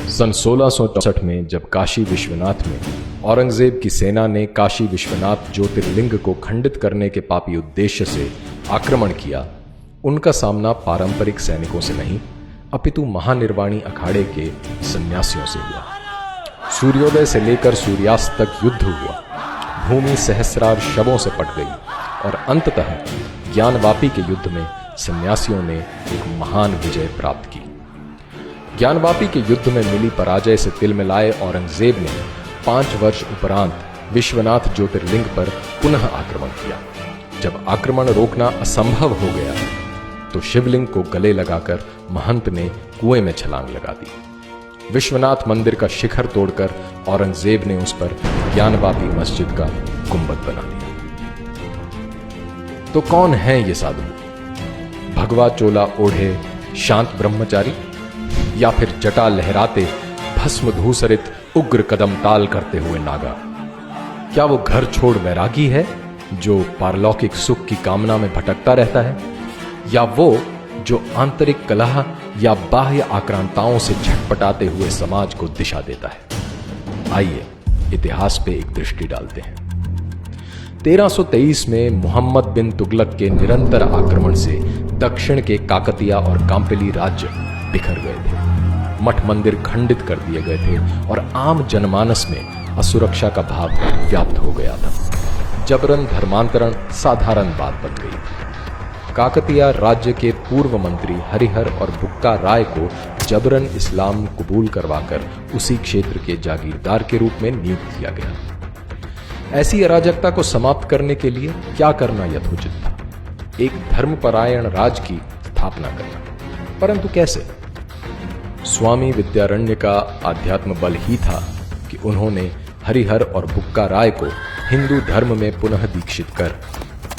सन 1664 में जब काशी विश्वनाथ में औरंगजेब की सेना ने काशी विश्वनाथ ज्योतिर्लिंग को खंडित करने के पापी उद्देश्य से आक्रमण किया, उनका सामना पारंपरिक सैनिकों से नहीं अपितु महानिर्वाणी अखाड़े के सन्यासियों से हुआ। सूर्योदय से लेकर सूर्यास्त तक युद्ध हुआ, भूमि सहस्रार शवों से पट गई और अंततः ज्ञानवापी के युद्ध में सन्यासियों ने एक महान विजय प्राप्त की। ज्ञानवापी के युद्ध में मिली पराजय से तिलमिलाए औरंगजेब ने 5 वर्ष उपरांत विश्वनाथ ज्योतिर्लिंग पर पुनः आक्रमण किया। जब आक्रमण रोकना असंभव हो गया तो शिवलिंग को गले लगाकर महंत ने कुएं में छलांग लगा दी। विश्वनाथ मंदिर का शिखर तोड़कर औरंगजेब ने उस पर ज्ञानवापी मस्जिद का गुंबद बना दिया। तो कौन है ये साधु? भगवा चोला ओढ़े शांत ब्रह्मचारी, या फिर जटा लहराते भस्म धूसरित उग्र कदम ताल करते हुए नागा? क्या वो घर छोड़ वैरागी है जो पारलौकिक सुख की कामना में भटकता रहता है, या वो जो आंतरिक कलह या बाह्य आक्रांताओं से झटपटाते हुए समाज को दिशा देता है? आइए इतिहास पे एक दृष्टि डालते हैं। 1323 में मोहम्मद बिन तुगलक के निरंतर आक्रमण से दक्षिण के काकतिया और कांपिली राज्य बिखर गए थे। मठ मंदिर खंडित कर दिए गए थे और आम जनमानस में असुरक्षा का भाव व्याप्त हो गया था। जबरन धर्मांतरण साधारण बात बन गई। काकतिया राज्य के पूर्व मंत्री हरिहर और बुक्का राय को जबरन इस्लाम कबूल करवाकर उसी क्षेत्र के जागीरदार के रूप में नियुक्त किया गया। ऐसी अराजकता को समाप्त करने के लिए क्या करना यथोचित था? एक धर्मपरायण राज की स्थापना करना, परंतु कैसे? स्वामी विद्यारण्य का आध्यात्म बल ही था कि उन्होंने हरिहर और बुक्का राय को हिंदू धर्म में पुनः दीक्षित कर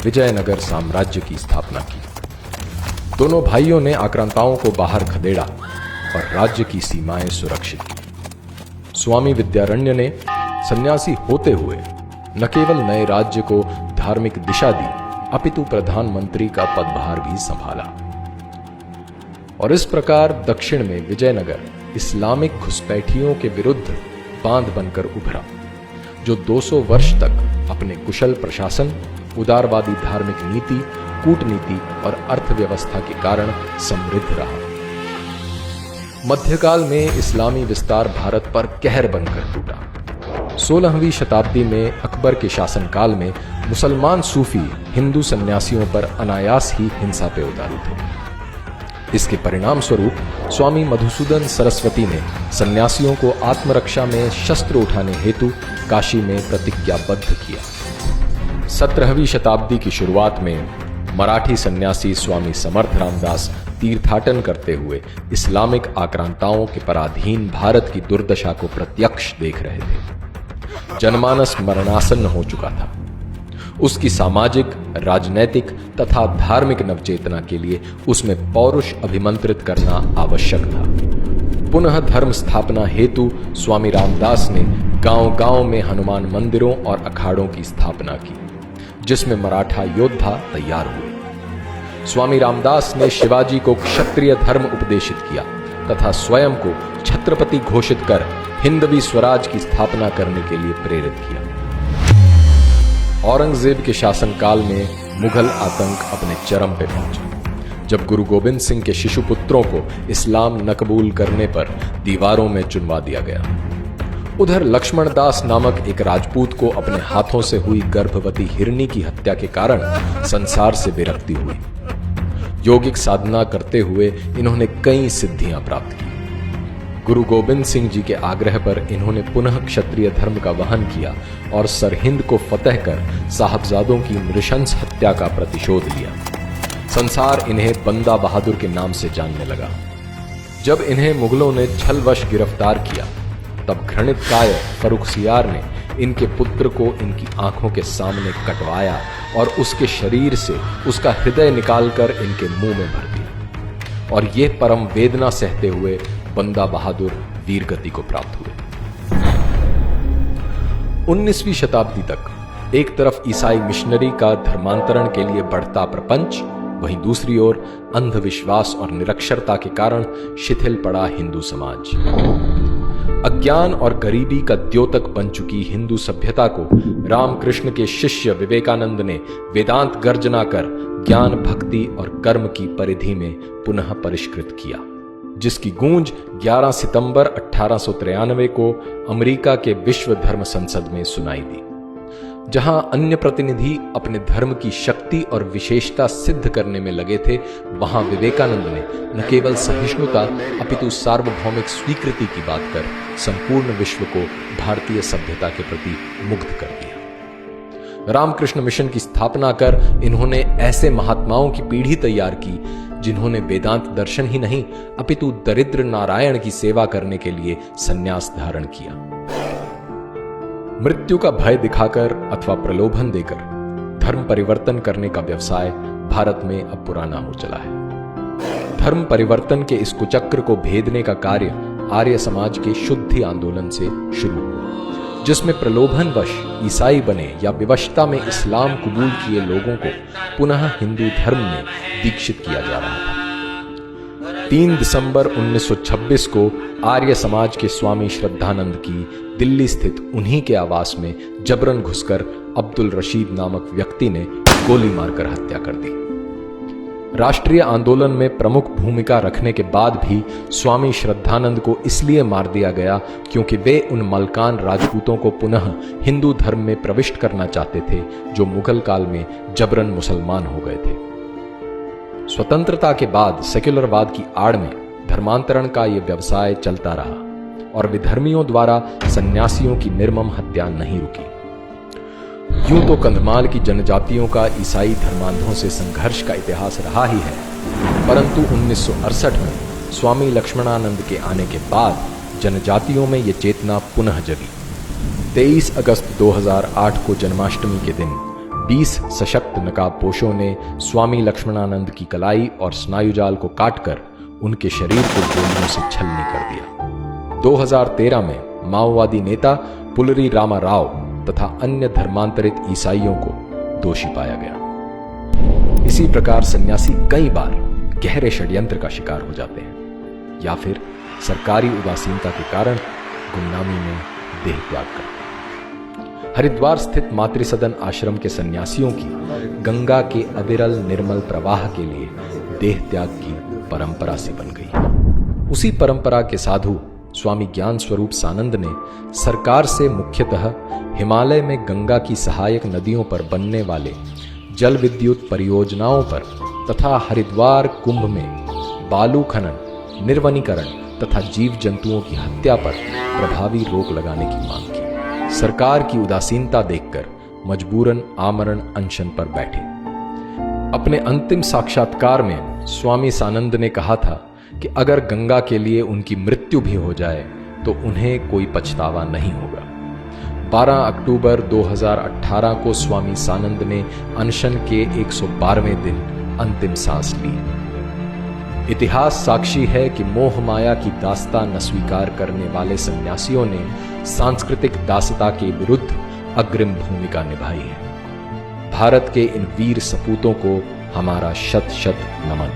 विजयनगर साम्राज्य की स्थापना की। दोनों भाइयों ने आक्रांताओं को बाहर खदेड़ा और राज्य की सीमाएं सुरक्षित की। स्वामी विद्यारण्य ने सन्यासी होते हुए न केवल नए राज्य को धार्मिक दिशा दी अपितु प्रधानमंत्री का पदभार भी संभाला। और इस प्रकार दक्षिण में विजयनगर इस्लामिक घुसपैठियों के विरुद्ध बांध बनकर उभरा, जो 200 वर्ष तक अपने कुशल प्रशासन, उदारवादी धार्मिक नीति, कूटनीति और अर्थव्यवस्था के कारण समृद्ध रहा। मध्यकाल में इस्लामी विस्तार भारत पर कहर बनकर टूटा। 16वीं शताब्दी में अकबर के शासनकाल में मुसलमान सूफी हिंदू सन्यासियों पर अनायास ही हिंसा पे उतारू थे। इसके परिणाम स्वरूप स्वामी मधुसूदन सरस्वती ने सन्यासियों को आत्मरक्षा में शस्त्र उठाने हेतु काशी में प्रतिज्ञाबद्ध किया। 17वीं शताब्दी की शुरुआत में मराठी सन्यासी स्वामी समर्थ रामदास तीर्थाटन करते हुए इस्लामिक आक्रांताओं के पराधीन भारत की दुर्दशा को प्रत्यक्ष देख रहे थे। जनमानस मरणासन्न हो चुका था। उसकी सामाजिक, राजनैतिक तथा धार्मिक नवचेतना के लिए उसमें पौरुष अभिमंत्रित करना आवश्यक था। पुनः धर्म स्थापना हेतु स्वामी रामदास ने गांव-गांव में हनुमान मंदिरों और अखाड़ों की स्थापना की, जिसमें मराठा योद्धा तैयार हुए। स्वामी रामदास ने शिवाजी को क्षत्रिय धर्म उपदेशित किया तथा स्वयं को छत्रपति घोषित कर हिंदवी स्वराज की स्थापना करने के लिए प्रेरित किया। औरंगजेब के शासनकाल में मुगल आतंक अपने चरम पे पहुंचा, जब गुरु गोविंद सिंह के शिशुपुत्रों को इस्लाम न कबूल करने पर दीवारों में चुनवा दिया गया। उधर लक्ष्मण दास नामक एक राजपूत को अपने हाथों से हुई गर्भवती हिरनी की हत्या के कारण संसार से विरक्ति हुई। योगिक साधना करते हुए इन्होंने कई सिद्धियां प्राप्त की। गुरु गोविंद सिंह जी के आग्रह पर इन्होंने पुनः क्षत्रिय धर्म का वहन किया और सरहिंद को फतह कर साहबजादों की नृशंस हत्या का प्रतिशोध लिया। संसार इन्हें बंदा बहादुर के नाम से जानने लगा। जब इन्हें मुगलों ने छलवश गिरफ्तार किया, तब घृणित काय फर्रुखसियार ने इनके पुत्र को इनकी आंखों के सामने कटवाया और उसके शरीर से उसका हृदय निकालकर इनके मुंह में भर दिया। और ये परम वेदना सहते हुए बंदा बहादुर वीर गति को प्राप्त हुए। 19वीं शताब्दी तक एक तरफ ईसाई मिशनरी का धर्मांतरण के लिए बढ़ता प्रपंच, वहीं दूसरी ओर अंधविश्वास और निरक्षरता के कारण शिथिल पड़ा हिंदू समाज। अज्ञान और गरीबी का द्योतक बन चुकी हिंदू सभ्यता को रामकृष्ण के शिष्य विवेकानंद ने वेदांत गर्जना कर ज्ञान, भक्ति और कर्म की परिधि में पुनः परिष्कृत किया, जिसकी गूंज 11 सितंबर 1893 को अमेरिका के विश्व धर्म संसद में सुनाई दी, जहां अन्य प्रतिनिधि अपने धर्म की शक्ति और विशेषता सिद्ध करने में लगे थे। वहां विवेकानंद ने न केवल सहिष्णुता अपितु सार्वभौमिक स्वीकृति की बात कर संपूर्ण विश्व को भारतीय सभ्यता के प्रति मुग्ध कर दिया। रामकृष्ण मिशन की स्थापना कर इन्होंने ऐसे महात्माओं की पीढ़ी तैयार की जिन्होंने वेदांत दर्शन ही नहीं अपितु दरिद्र नारायण की सेवा करने के लिए संन्यास धारण किया। मृत्यु का भय दिखाकर अथवा प्रलोभन देकर धर्म परिवर्तन करने का व्यवसाय भारत में अब पुराना हो चला है। धर्म परिवर्तन के इस कुचक्र को भेदने का कार्य आर्य समाज के शुद्धि आंदोलन से शुरू हुआ, जिसमें प्रलोभनवश ईसाई बने या विवशता में इस्लाम कबूल किए लोगों को पुनः हिंदू धर्म में दीक्षित किया जा रहा था। 3 दिसंबर 1926 को आर्य समाज के स्वामी श्रद्धानंद की दिल्ली स्थित उन्हीं के आवास में जबरन घुसकर अब्दुल रशीद नामक व्यक्ति ने गोली मारकर हत्या कर दी। राष्ट्रीय आंदोलन में प्रमुख भूमिका रखने के बाद भी स्वामी श्रद्धानंद को इसलिए मार दिया गया क्योंकि वे उन मलकान राजपूतों को पुनः हिंदू धर्म में प्रविष्ट करना चाहते थे जो मुगल काल में जबरन मुसलमान हो गए थे। स्वतंत्रता के बाद सेक्युलरवाद की आड़ में धर्मांतरण का यह व्यवसाय चलता रहा और विधर्मियों द्वारा सन्यासियों की निर्मम हत्या नहीं रुकी। यूं तो कंधमाल की जनजातियों का ईसाई धर्मांधों से संघर्ष का इतिहास रहा ही है, परंतु 1968 में स्वामी लक्ष्मणानंद के आने के बाद जनजातियों में यह चेतना पुनः जगी। 23 अगस्त 2008 को जन्माष्टमी के दिन 20 सशक्त नकाबपोशों ने स्वामी लक्ष्मणानंद की कलाई और स्नायुजाल को काटकर उनके शरीर को गोलियों से छलनी कर दिया। 2013 में माओवादी नेता पुलरी रामा राव तथा अन्य धर्मांतरित ईसाइयों को दोषी पाया गया। इसी प्रकार सन्यासी कई बार गहरे षड्यंत्र का शिकार हो जाते हैं या फिर सरकारी उदासीनता के कारण गुमनामी में देह त्याग करते हैं। हरिद्वार स्थित मातृसदन आश्रम के सन्यासियों की गंगा के अविरल निर्मल प्रवाह के लिए देह त्याग की परंपरा सी बन गई। उसी परंपरा के साधु स्वामी ज्ञान स्वरूप सानंद ने सरकार से मुख्यतः हिमालय में गंगा की सहायक नदियों पर बनने वाले जल विद्युत परियोजनाओं पर तथा हरिद्वार कुंभ में बालू खनन, निर्वनीकरण तथा जीव जंतुओं की हत्या पर प्रभावी रोक लगाने की मांग की। सरकार की उदासीनता देखकर मजबूरन आमरण अनशन पर बैठे। अपने अंतिम साक्षात्कार में स्वामी सानंद ने कहा था कि अगर गंगा के लिए उनकी मृत्यु भी हो जाए तो उन्हें कोई पछतावा नहीं होगा। 12 अक्टूबर 2018 को स्वामी सानंद ने अनशन के 112वें दिन अंतिम सांस ली। इतिहास साक्षी है कि मोह माया की दास्ता न स्वीकार करने वाले सन्यासियों ने सांस्कृतिक दासता के विरुद्ध अग्रिम भूमिका निभाई है। भारत के इन वीर सपूतों को हमारा शत शत नमन।